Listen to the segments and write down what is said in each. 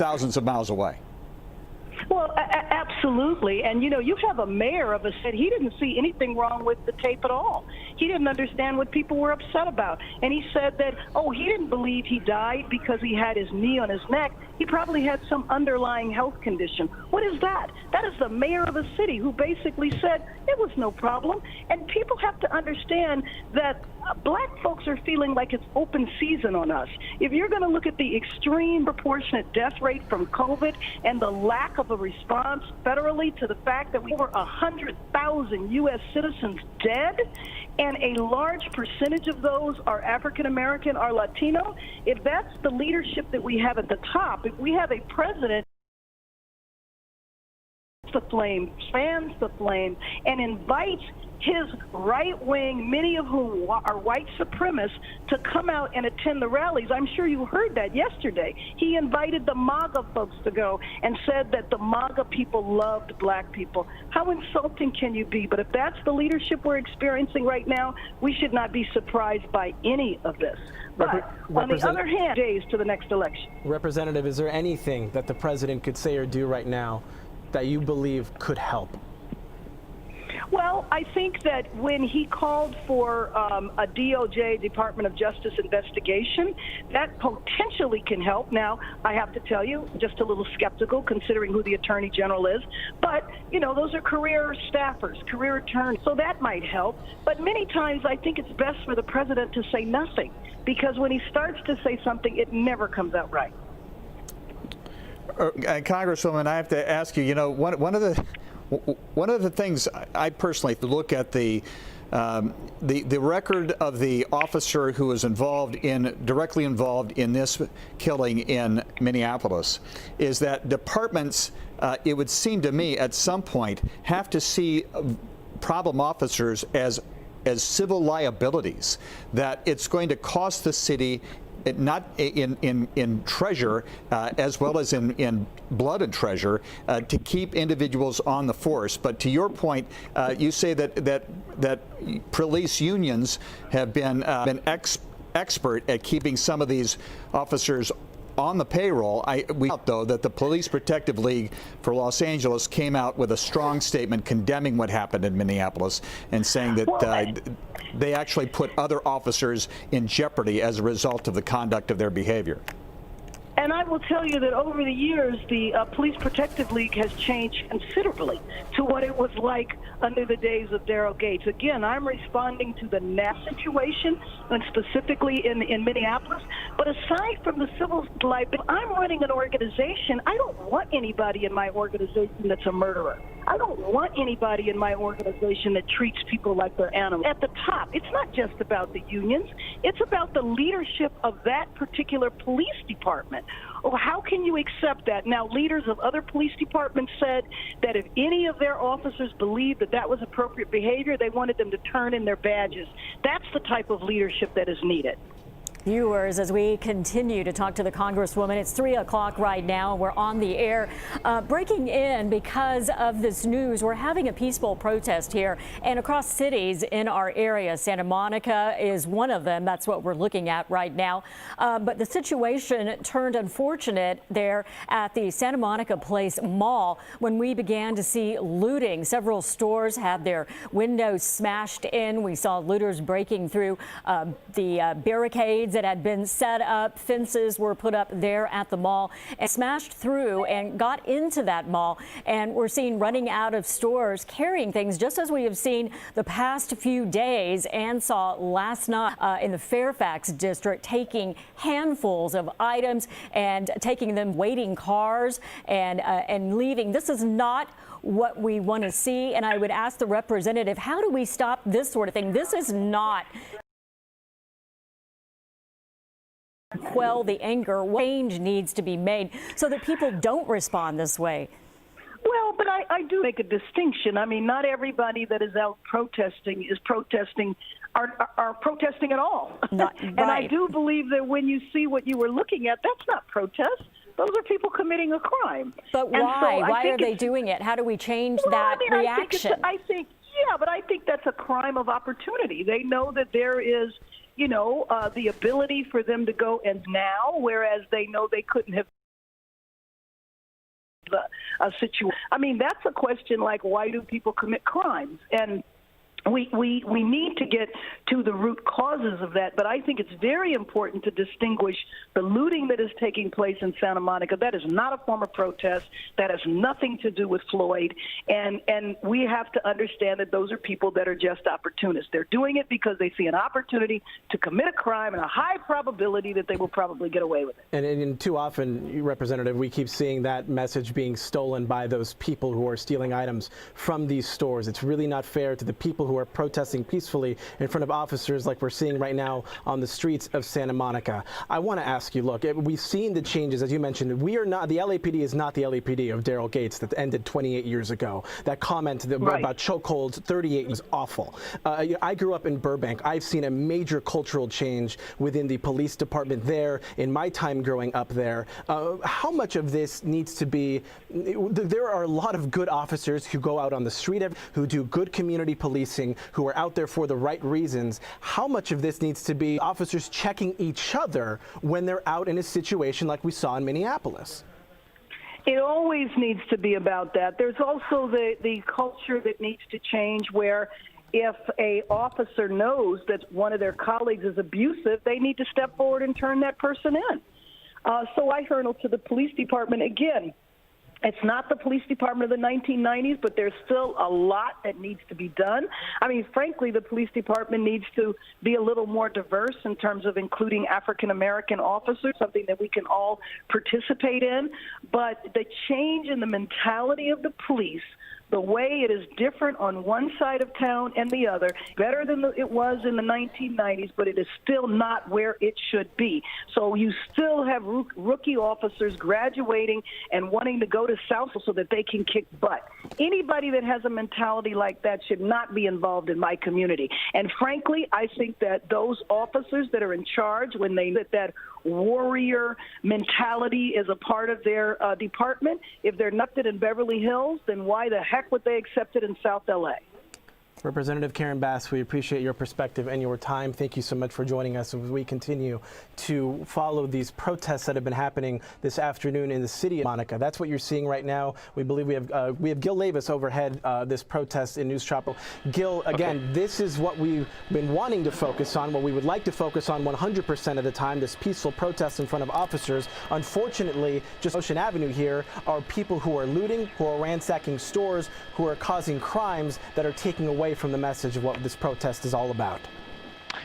thousands of miles away. Well, absolutely. And, you know, you have a mayor of a city. He didn't see anything wrong with the tape at all. He didn't understand what people were upset about. And he said that, oh, he didn't believe he died because he had his knee on his neck. He probably had some underlying health condition. What is that? That is the mayor of a city who basically said it was no problem. And people have to understand that black folks are feeling like it's open season on us. If you're going to look at the extreme proportionate death rate from COVID and the lack of a response federally to the fact that we over 100,000 U.S. citizens dead, and a large percentage of those are African American or Latino, if that's the leadership that we have at the top, if we have a president the flame, fans the flame, and invites his right wing, many of whom are white supremacists, to come out and attend the rallies. I'm sure you heard that yesterday. He invited the MAGA folks to go and said that the MAGA people loved black people. How insulting can you be? But if that's the leadership we're experiencing right now, we should not be surprised by any of this. But on the other hand, days to the next election. Representative, is there anything that the president could say or do right now that you believe could help? Well, I think that when he called for a DOJ, Department of Justice investigation, that potentially can help. Now, I have to tell you, just a little skeptical considering who the Attorney General is. But, you know, those are career staffers, career attorneys, so that might help. But many times I think it's best for the president to say nothing, because when he starts to say something, it never comes out right. Congresswoman, I have to ask you, you know, one of the things I personally look at the record of the officer who was directly involved in this killing in Minneapolis is that departments, it would seem to me, at some point have to see problem officers as civil liabilities, that it's going to cost the city not in treasure as well as in blood and treasure to keep individuals on the force. But to your point, you say that police unions have been expert at keeping some of these officers on the payroll. We out though that the Police Protective League for Los Angeles came out with a strong statement condemning what happened in Minneapolis and saying that they actually put other officers in jeopardy as a result of the conduct of their behavior. And I will tell you that over the years, the Police Protective League has changed considerably to what it was like under the days of Daryl Gates. Again, I'm responding to the NAP situation, and specifically in Minneapolis. But aside from the civil liability, I'm running an organization. I don't want anybody in my organization that's a murderer. I don't want anybody in my organization that treats people like they're animals. At the top, it's not just about the unions. It's about the leadership of that particular police department. Oh, how can you accept that? Now, leaders of other police departments said that if any of their officers believed that that was appropriate behavior, they wanted them to turn in their badges. That's the type of leadership that is needed. Viewers, as we continue to talk to the Congresswoman, it's 3 o'clock right now. We're on the air. Breaking in because of this news, we're having a peaceful protest here and across cities in our area. Santa Monica is one of them. That's what we're looking at right now. But the situation turned unfortunate there at the Santa Monica Place Mall when we began to see looting. Several stores had their windows smashed in. We saw looters breaking through the barricades that had been set up. Fences were put up there at the mall and smashed through and got into that mall. And we're seeing running out of stores carrying things, just as we have seen the past few days and saw last night in the Fairfax district, taking handfuls of items and taking them, waiting cars and leaving. This is not what we want to see. And I would ask the representative, how do we stop this sort of thing? This is not quell the anger. Change needs to be made so that people don't respond this way. Well, but I do make a distinction. I mean, not everybody that is out protesting is protesting are protesting at all. And I do believe that when you see what you were looking at, that's not protest. Those are people committing a crime. But why? Why are they doing it? How do we change that reaction? I think, but I think that's a crime of opportunity. They know that there is, you know, the ability for them to go and now, whereas they know they couldn't have situation. I mean, that's a question like, why do people commit crimes? And we need to get to the root causes of that, but I think it's very important to distinguish the looting that is taking place in Santa Monica. That is not a form of protest. That has nothing to do with Floyd, and we have to understand that those are people that are just opportunists. They're doing it because they see an opportunity to commit a crime and a high probability that they will probably get away with it. And too often, Representative, we keep seeing that message being stolen by those people who are stealing items from these stores. It's really not fair to the people who are protesting peacefully in front of officers like we're seeing right now on the streets of Santa Monica. I want to ask you, look, we've seen the changes, as you mentioned. We are not, the LAPD is not the LAPD of Daryl Gates that ended 28 years ago. That comment about chokeholds 38 was awful. I grew up in Burbank. I've seen a major cultural change within the police department there in my time growing up there. How much of this needs to be, there are a lot of good officers who go out on the street, who do good community policing, who are out there for the right reasons. How much of this needs to be officers checking each other when they're out in a situation like we saw in Minneapolis? It always needs to be about that. There's also the culture that needs to change where if a officer knows that one of their colleagues is abusive, they need to step forward and turn that person in. So I hurtle to the police department again. It's not the police department of the 1990s, but there's still a lot that needs to be done. I mean, frankly, the police department needs to be a little more diverse in terms of including African-American officers, something that we can all participate in. But the change in the mentality of the police, the way it is different on one side of town and the other, better than it was in the 1990s, but it is still not where it should be. So you still have rookie officers graduating and wanting to go to South so that they can kick butt. Anybody that has a mentality like that should not be involved in my community. And frankly, I think that those officers that are in charge, when they let that warrior mentality is a part of their department, if they're nothing in Beverly Hills, then why the heck would they accept it in South LA? Representative Karen Bass, we appreciate your perspective and your time. Thank you so much for joining us as we continue to follow these protests that have been happening this afternoon in the city of Monica. That's what you're seeing right now. We believe we have Gil Levis overhead this protest in News Tropical. Gil, again, This is what we've been wanting to focus on, what we would like to focus on 100% of the time, this peaceful protest in front of officers. Unfortunately, just Ocean Avenue here are people who are looting, who are ransacking stores, who are causing crimes that are taking away from the message of what this protest is all about.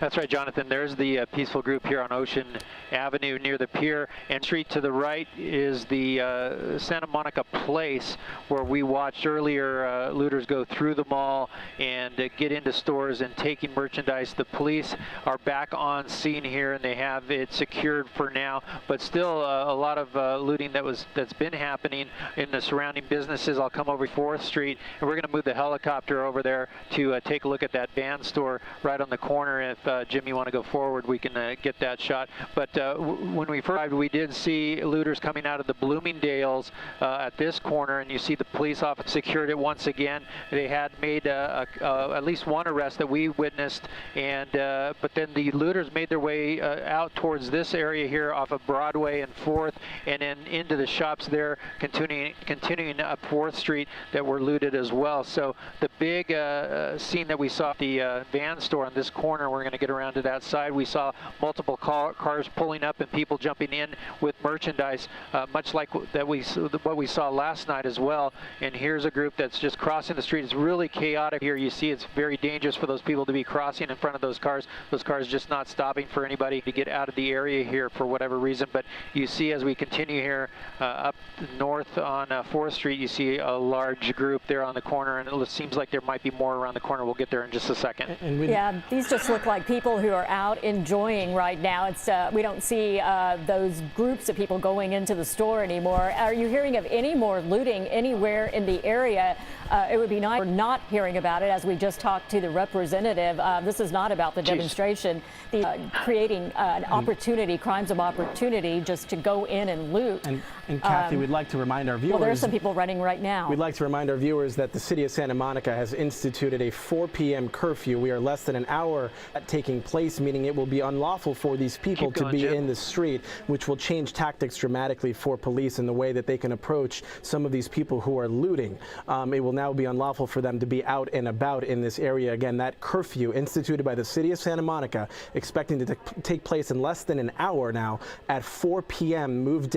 That's right, Jonathan. There's the peaceful group here on Ocean Avenue near the pier, and street to the right is the Santa Monica Place, where we watched earlier looters go through the mall and get into stores and taking merchandise. The police are back on scene here, and they have it secured for now, but still a lot of looting that's been happening in the surrounding businesses. I'll come over 4th Street, and we're going to move the helicopter over there to take a look at that van store right on the corner. If Jim, you want to go forward, we can get that shot. But when we first arrived, we did see looters coming out of the Bloomingdale's at this corner, and you see the police officer secured it once again. They had made at least one arrest that we witnessed, and but then the looters made their way out towards this area here off of Broadway and 4th, and then into the shops there, continuing up 4th Street that were looted as well. So the big scene that we saw at the van store on this corner, we're going to get around to that side. We saw multiple cars pulling up and people jumping in with merchandise, much like what we saw last night as well. And here's a group that's just crossing the street. It's really chaotic here. You see it's very dangerous for those people to be crossing in front of those cars. Those cars just not stopping for anybody to get out of the area here for whatever reason. But you see as we continue here up north on 4th Street, you see a large group there on the corner, and it seems like there might be more around the corner. We'll get there in just a second. Yeah, these just look like people who are out enjoying right now. It's we don't see those groups of people going into the store anymore. Are you hearing of any more looting anywhere in the area? It would be nice. We're not hearing about it, as we just talked to the representative. This is not about the demonstration, creating an opportunity, crimes of opportunity, just to go in and loot. And Kathy, we'd like to remind our viewers. Well, there's some people running right now. We'd like to remind our viewers that the city of Santa Monica has instituted a 4 p.m. curfew. We are less than an hour at taking place, meaning it will be unlawful for these people to be in the street, which will change tactics dramatically for police in the way that they can approach some of these people who are looting. It will now be unlawful for them to be out and about in this area. Again, that curfew instituted by the city of Santa Monica, expecting to take place in less than an hour now at 4 p.m. Moved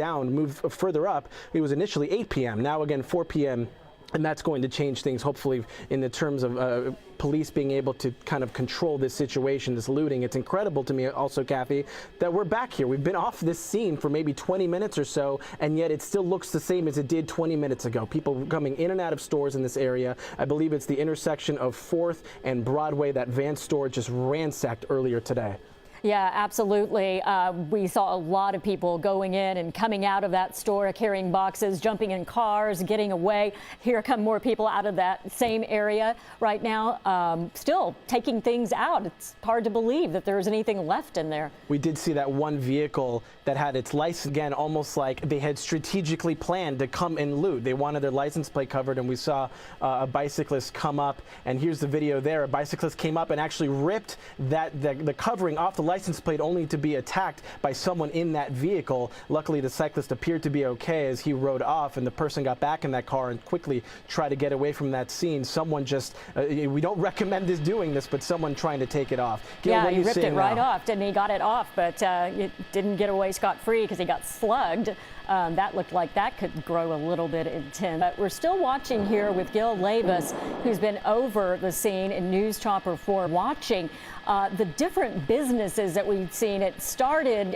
further up. It was initially 8 p.m. Now again 4 p.m. and that's going to change things hopefully in the terms of police being able to kind of control this situation, this looting. It's incredible to me also, Kathy, that we're back here. We've been off this scene for maybe 20 minutes or so, and yet it still looks the same as it did 20 minutes ago. People coming in and out of stores in this area. I believe it's the intersection of 4th and Broadway. That Vans store just ransacked earlier today. Yeah, absolutely. We saw a lot of people going in and coming out of that store, carrying boxes, jumping in cars, getting away. Here come more people out of that same area right now, still taking things out. It's hard to believe that there's anything left in there. We did see that one vehicle that had its license, again, almost like they had strategically planned to come and loot. They wanted their license plate covered, and we saw a bicyclist come up, and here's the video there. A bicyclist came up and actually ripped the covering off the license plate, only to be attacked by someone in that vehicle. Luckily, the cyclist appeared to be okay as he rode off, and the person got back in that car and quickly tried to get away from that scene. Someone just, we don't recommend doing this, but someone trying to take it off. Gil, yeah, what are you he ripped it seeing right now? off, didn't he? Got it off, but it didn't get away scot-free because he got slugged. That looked like that could grow a little bit intense. But we're still watching here with Gil Levis, who's been over the scene in News Chopper 4, watching the different businesses that we've seen. It started,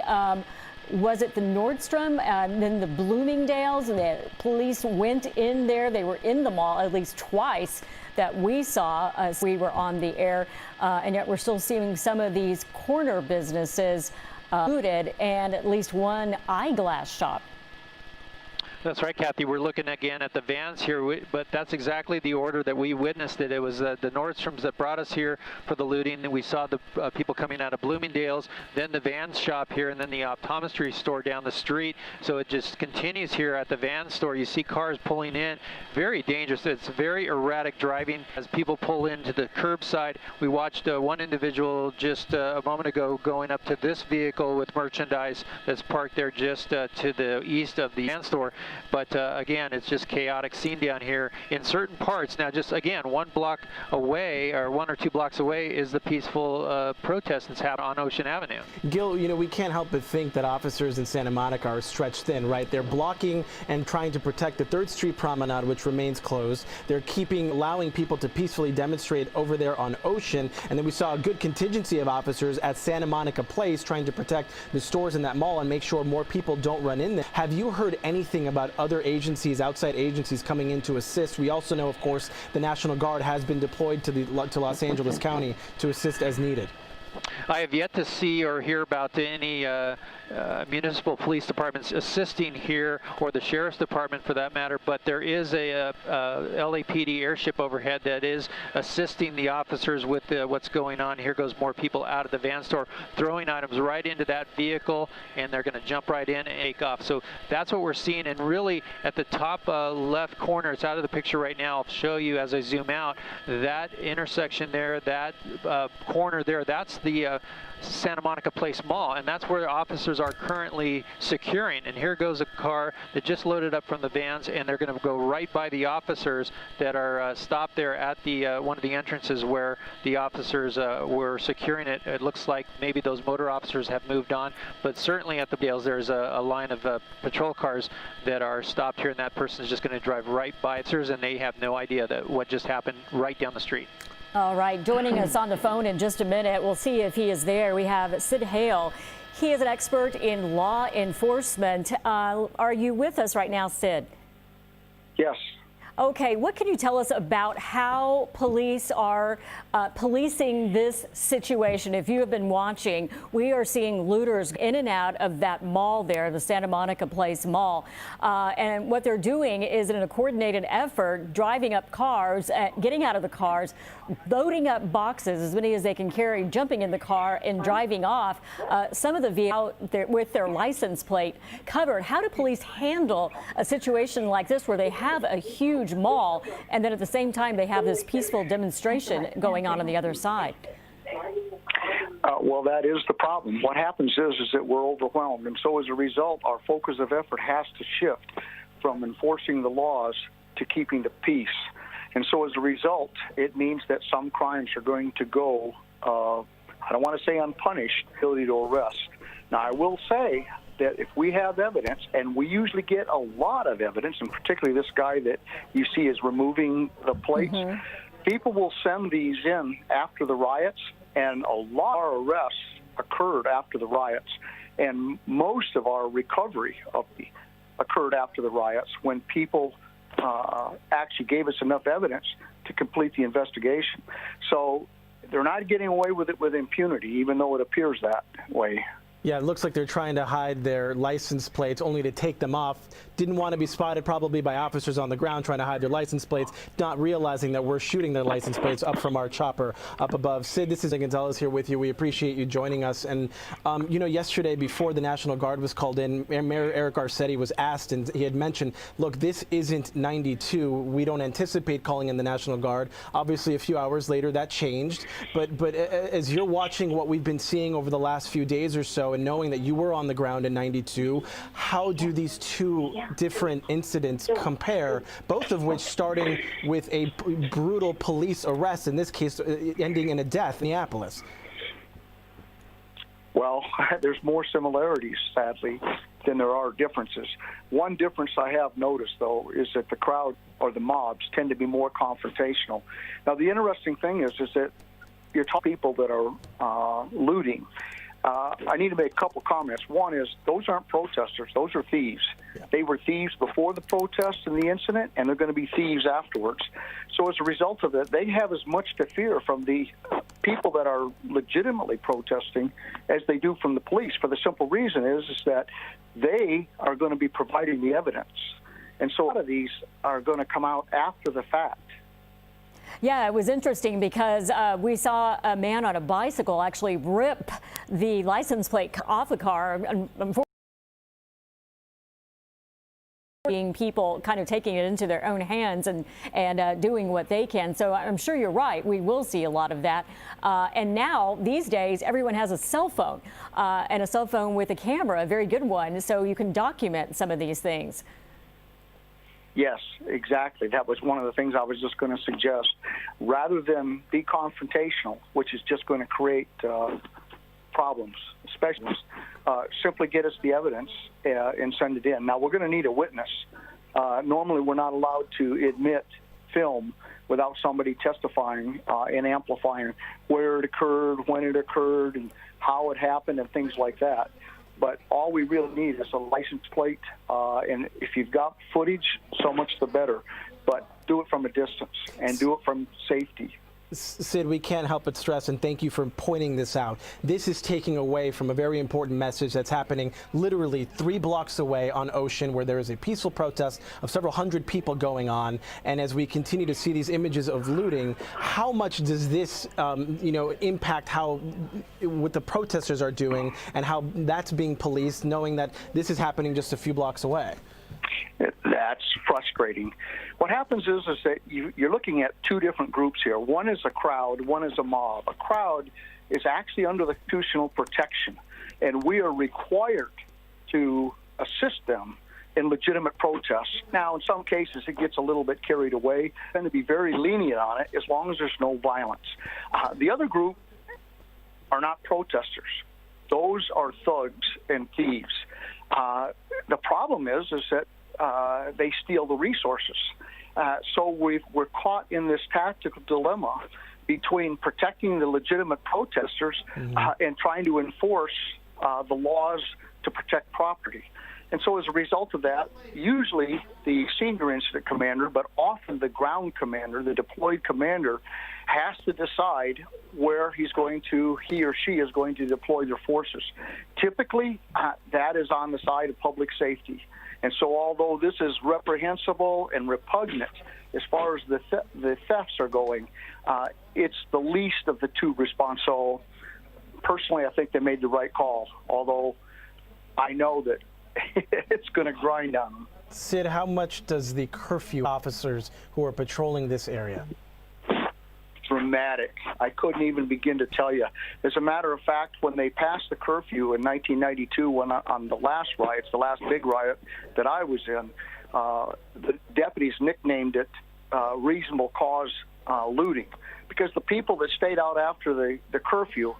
was it the Nordstrom, and then the Bloomingdale's, and the police went in there. They were in the mall at least twice that we saw as we were on the air, and yet we're still seeing some of these corner businesses looted, and at least one eyeglass shop. That's right, Kathy. We're looking again at the Vans here, but that's exactly the order that we witnessed it. It was the Nordstroms that brought us here for the looting. And we saw the people coming out of Bloomingdale's, then the Vans shop here, and then the optometry store down the street. So it just continues here at the Vans store. You see cars pulling in. Very dangerous. It's very erratic driving as people pull into the curbside. We watched one individual just a moment ago going up to this vehicle with merchandise that's parked there just to the east of the Vans store. But again, it's just chaotic scene down here in certain parts. Now, just again, 1 block away, or 1 or 2 blocks away, is the peaceful protest that's happening on Ocean Avenue. Gil, you know, we can't help but think that officers in Santa Monica are stretched thin, right? They're blocking and trying to protect the 3rd Street Promenade, which remains closed. They're allowing people to peacefully demonstrate over there on Ocean. And then we saw a good contingency of officers at Santa Monica Place trying to protect the stores in that mall and make sure more people don't run in there. Have you heard anything about other agencies, outside agencies coming in to assist? We also know, of course, the National Guard has been deployed to Los Angeles County to assist as needed. I have yet to see or hear about any municipal police departments assisting here, or the sheriff's department for that matter, but there is a LAPD airship overhead that is assisting the officers with what's going on. Here goes more people out of the Van store, throwing items right into that vehicle, and they're going to jump right in and take off. So that's what we're seeing, and really at the top left corner, it's out of the picture right now. I'll show you as I zoom out, that intersection there, that corner there, that's the Santa Monica Place Mall, and that's where the officers are currently securing. And here goes a car that just loaded up from the Vans, and they're going to go right by the officers that are stopped there at the one of the entrances where the officers were securing it. It looks like maybe those motor officers have moved on, but certainly at the Dales there's a line of patrol cars that are stopped here, and that person is just going to drive right by it, and they have no idea that what just happened right down the street. All right, joining us on the phone in just a minute. We'll see if he is there. We have Sid Hale. He is an expert in law enforcement. Are you with us right now, Sid? Yes. Okay, what can you tell us about how police are policing this situation? If you have been watching, we are seeing looters in and out of that mall there, the Santa Monica Place Mall. And what they're doing is in a coordinated effort, driving up cars, getting out of the cars, loading up boxes, as many as they can carry, jumping in the car and driving off. Some of the vehicles out there with their license plate covered. How do police handle a situation like this where they have a huge mall and then at the same time they have this peaceful demonstration going on the other side? Well, that is the problem. What happens is that we're overwhelmed, and so as a result, our focus of effort has to shift from enforcing the laws to keeping the peace. And so as a result, it means that some crimes are going to go, I don't want to say unpunished, ability to arrest. Now, I will say that if we have evidence, and we usually get a lot of evidence, and particularly this guy that you see is removing the plates, people will send these in after the riots, and a lot of arrests occurred after the riots. And most of our recovery occurred after the riots when people actually gave us enough evidence to complete the investigation. So they're not getting away with it with impunity, even though it appears that way. Yeah, it looks like they're trying to hide their license plates only to take them off. Didn't want to be spotted probably by officers on the ground trying to hide their license plates, not realizing that we're shooting their license plates up from our chopper up above. Sid, this is Gonzalez here with you. We appreciate you joining us. And, you know, yesterday before the National Guard was called in, Mayor Eric Garcetti was asked, and he had mentioned, look, this isn't 92. We don't anticipate calling in the National Guard. Obviously, a few hours later, that changed. But as you're watching what we've been seeing over the last few days or so, and knowing that you were on the ground in 92, how do these two different incidents compare, both of which starting with a brutal police arrest, in this case ending in a death in Minneapolis? Well, there's more similarities, sadly, than there are differences. One difference I have noticed, though, is that the crowd or the mobs tend to be more confrontational. Now, the interesting thing is that you're talking people that are looting. I need to make a couple comments. One is those aren't protesters. Those are thieves. Yeah. They were thieves before the protest and the incident, and they're going to be thieves afterwards. So as a result of it, they have as much to fear from the people that are legitimately protesting as they do from the police, for the simple reason is that they are going to be providing the evidence. And so a lot of these are going to come out after the fact. Yeah, it was interesting because we saw a man on a bicycle actually rip the license plate off the car. Being people kind of taking it into their own hands and doing what they can. So I'm sure you're right. We will see a lot of that. And now, these days, everyone has a cell phone and a cell phone with a camera, a very good one, so you can document some of these things. Yes, exactly. That was one of the things I was just going to suggest. Rather than be confrontational, which is just going to create problems, especially simply get us the evidence and send it in. Now, we're going to need a witness. Normally, we're not allowed to admit film without somebody testifying and amplifying where it occurred, when it occurred, and how it happened, and things like that. But all we really need is a license plate, and if you've got footage, so much the better. But do it from a distance and do it from safety. Sid, we can't help but stress, and thank you for pointing this out. This is taking away from a very important message that's happening literally 3 blocks away on Ocean, where there is a peaceful protest of several hundred people going on. And as we continue to see these images of looting, how much does this, impact what the protesters are doing and how that's being policed, knowing that this is happening just a few blocks away? That's frustrating. What happens is that you're looking at two different groups here. One is a crowd, one is a mob. A crowd is actually under the constitutional protection, and we are required to assist them in legitimate protests. Now, in some cases, it gets a little bit carried away, and to be very lenient on it as long as there's no violence. The other group are not protesters. Those are thugs and thieves. The problem is that they steal the resources. So we're caught in this tactical dilemma between protecting the legitimate protesters and trying to enforce the laws to protect property. And so as a result of that, usually the senior incident commander, but often the ground commander, the deployed commander, has to decide where he or she is going to deploy their forces. Typically, that is on the side of public safety. And so although this is reprehensible and repugnant as far as the thefts are going, it's the least of the two response. So personally, I think they made the right call, although I know that it's going to grind on them. Sid, how much does the curfew officers who are patrolling this area? Dramatic. I couldn't even begin to tell you. As a matter of fact, when they passed the curfew in 1992, on the last riots, the last big riot that I was in, the deputies nicknamed it reasonable cause looting, because the people that stayed out after the curfew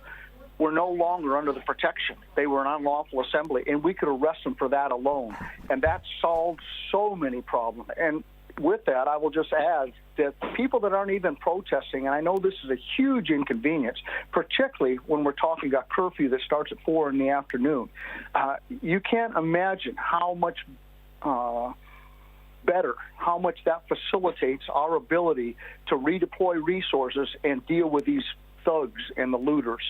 were no longer under the protection. They were an unlawful assembly, and we could arrest them for that alone. And that solved so many problems. And with that, I will just add that the people that aren't even protesting, and I know this is a huge inconvenience, particularly when we're talking about curfew that starts at 4 in the afternoon, you can't imagine how much better, how much that facilitates our ability to redeploy resources and deal with these thugs and the looters.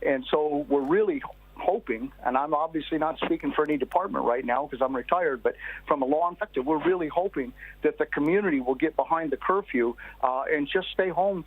And so we're really hoping, and I'm obviously not speaking for any department right now because I'm retired, but from a law perspective, we're really hoping that the community will get behind the curfew and just stay home